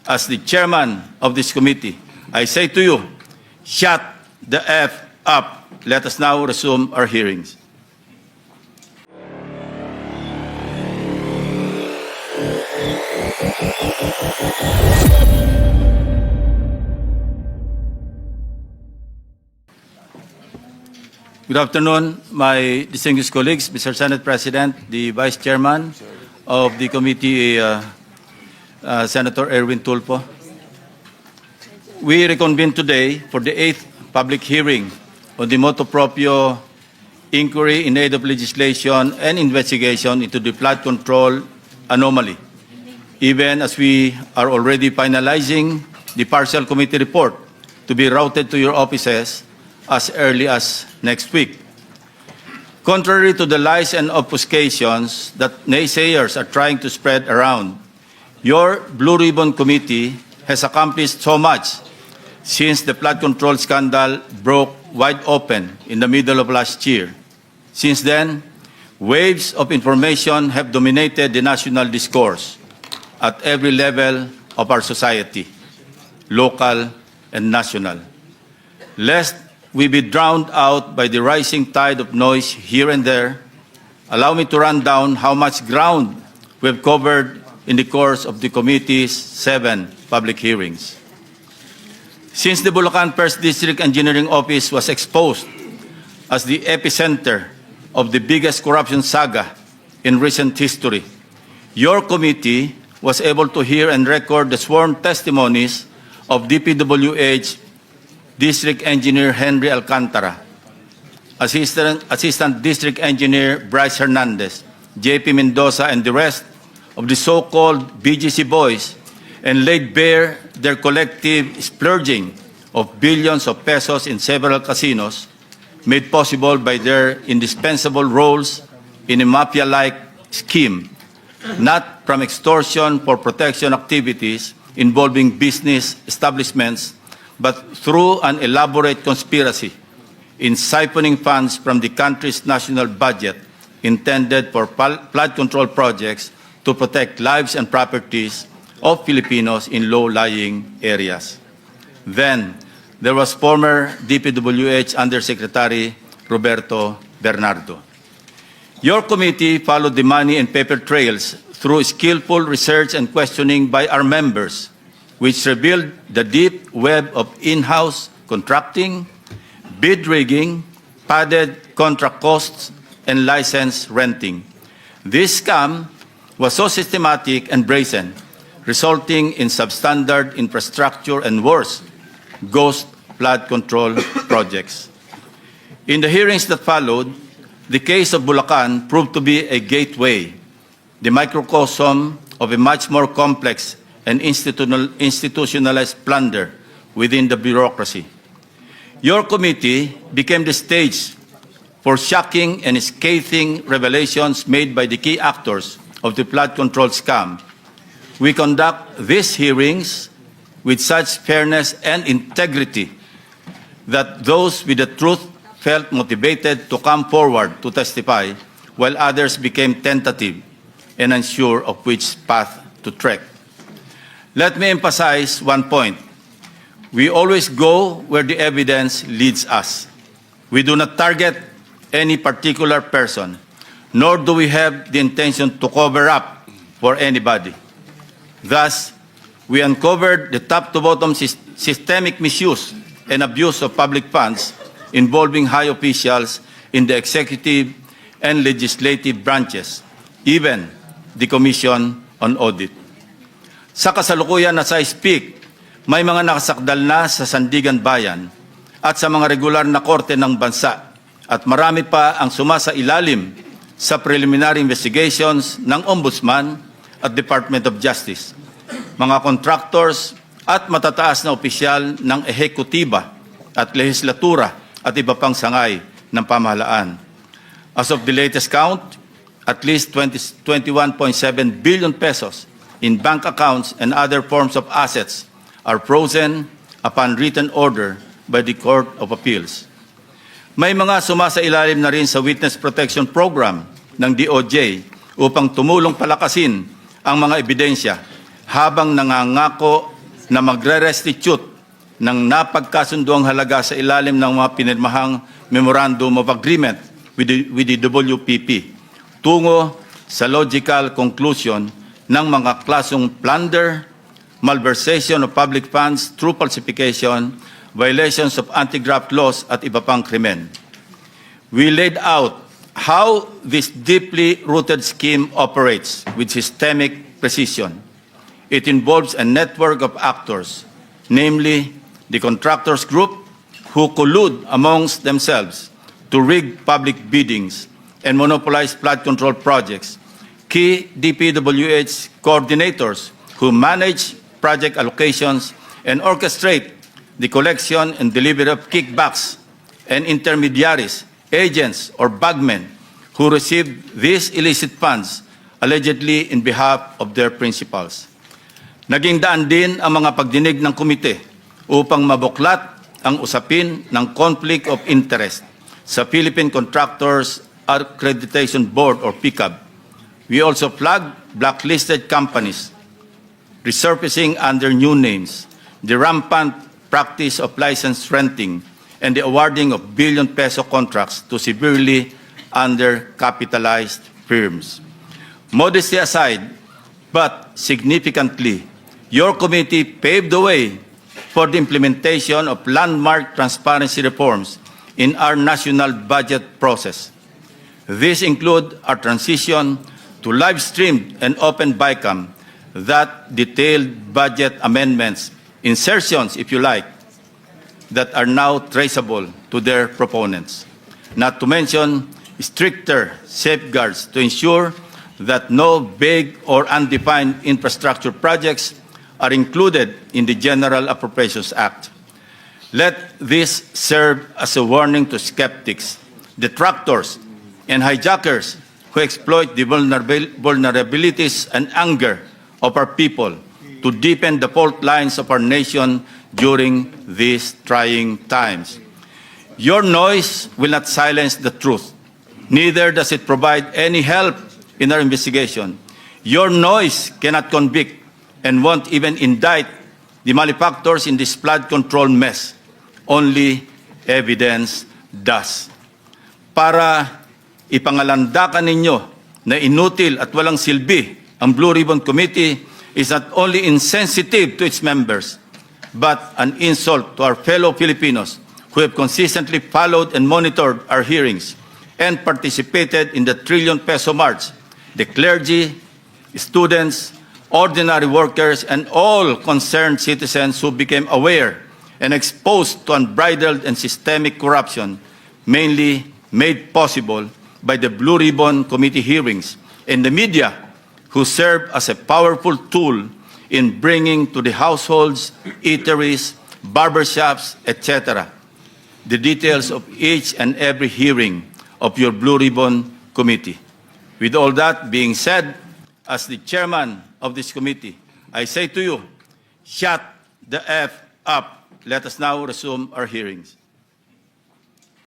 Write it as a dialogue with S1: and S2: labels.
S1: as the chairman of this committee, I say to you, shut the F up. Let us now resume our hearings. Good afternoon, my distinguished colleagues, Mr. Senate President, the Vice Chairman of the committee, Senator Erwin Tulfo. We reconvene today for the 8th public hearing on the motu proprio inquiry in aid of legislation and investigation into the flood control anomaly, even as we are already finalizing the partial committee report to be routed to your offices as early as next week. Contrary to the lies and obfuscations that naysayers are trying to spread around, your Blue Ribbon Committee has accomplished so much since the flood control scandal broke wide open in the middle of last year. Since then, waves of information have dominated the national discourse at every level of our society, local and national. Lest we be drowned out by the rising tide of noise here and there, allow me to run down how much ground we have covered in the course of the committee's 7 public hearings. Since the Bulacan 1st District Engineering Office was exposed as the epicenter of the biggest corruption saga in recent history, your committee was able to hear and record the sworn testimonies of DPWH District Engineer Henry Alcantara, Assistant District Engineer Bryce Hernandez, JP Mendoza, and the rest of the so-called BGC Boys, and laid bare their collective splurging of billions of pesos in several casinos, made possible by their indispensable roles in a mafia-like scheme, not from extortion for protection activities involving business establishments, but through an elaborate conspiracy in siphoning funds from the country's national budget intended for flood control projects to protect lives and properties of Filipinos in low-lying areas. Then, there was former DPWH Undersecretary Roberto Bernardo. Your committee followed the money and paper trails through skillful research and questioning by our members, which revealed the deep web of in-house contracting, bid rigging, padded contract costs, and license renting. This scam was so systematic and brazen, resulting in substandard infrastructure and worse, ghost flood control projects. In the hearings that followed, the case of Bulacan proved to be a gateway, the microcosm of a much more complex and institutionalized plunder within the bureaucracy. Your committee became the stage for shocking and scathing revelations made by the key actors of the flood control scam. We conduct these hearings with such fairness and integrity that those with the truth felt motivated to come forward to testify, while others became tentative and unsure of which path to trek. Let me emphasize one point. We always go where the evidence leads us. We do not target any particular person, nor do we have the intention to cover up for anybody. Thus, we uncovered the top-to-bottom systemic misuse and abuse of public funds involving high officials in the executive and legislative branches, even the Commission on Audit. Sa kasalukuyan as I speak, may mga nakasakdal na sa Sandigan Bayan at sa mga regular na korte ng bansa, at marami pa ang sumasailalim sa preliminary investigations ng Ombudsman at Department of Justice, mga contractors at matataas na opisyal ng ehekutiba at lehislatura at iba pang sangay ng pamahalaan. As of the latest count, at least 21.7 billion pesos in bank accounts and other forms of assets are frozen upon written order by the Court of Appeals. May mga sumasailalim na rin sa Witness Protection Program ng DOJ upang tumulong palakasin ang mga ebidensya habang nangangako na magre-restitute ng napagkasunduang halaga sa ilalim ng mga pinirmahang Memorandum of Agreement with the WPP tungo sa logical conclusion ng mga klasong plunder, malversation of public funds through falsification, violations of anti-graft laws at iba pang krimen. We laid out how this deeply rooted scheme operates with systemic precision. It involves a network of actors, namely the contractors group who collude amongst themselves to rig public biddings and monopolize flood control projects, key DPWH coordinators who manage project allocations and orchestrate the collection and delivery of kickbacks, and intermediaries, agents, or bagmen who receive these illicit funds allegedly in behalf of their principals. Naging daan din ang mga pagdinig ng komite upang mabuklat ang usapin ng conflict of interest sa Philippine Contractors Accreditation Board or PCAB. We also flagged blacklisted companies resurfacing under new names, the rampant practice of license renting, and the awarding of billion-peso contracts to severely undercapitalized firms. Modesty aside, but significantly, your committee paved the way for the implementation of landmark transparency reforms in our national budget process. These include our transition to live-streamed and open BICAM that detailed budget amendments, insertions, if you like, that are now traceable to their proponents. Not to mention stricter safeguards to ensure that no vague or undefined infrastructure projects are included in the General Appropriations Act. Let this serve as a warning to skeptics, detractors, and hijackers who exploit the vulnerabilities and anger of our people to deepen the fault lines of our nation during these trying times. Your noise will not silence the truth. Neither does it provide any help in our investigation. Your noise cannot convict and won't even indict the malefactors in this flood control mess. Only evidence does. Para ipangalandakan ninyo na inutil at walang silbi ang Blue Ribbon Committee is not only insensitive to its members, but an insult to our fellow Filipinos who have consistently followed and monitored our hearings and participated in the trillion-peso march, the clergy, students, ordinary workers, and all concerned citizens who became aware and exposed to unbridled and systemic corruption, mainly made possible by the Blue Ribbon Committee hearings and the media, who serve as a powerful tool in bringing to the households, eateries, barbershops, etc., the details of each and every hearing of your Blue Ribbon Committee. With all that being said, as the chairman of this committee, I say to you, shut the F up. Let us now resume our hearings.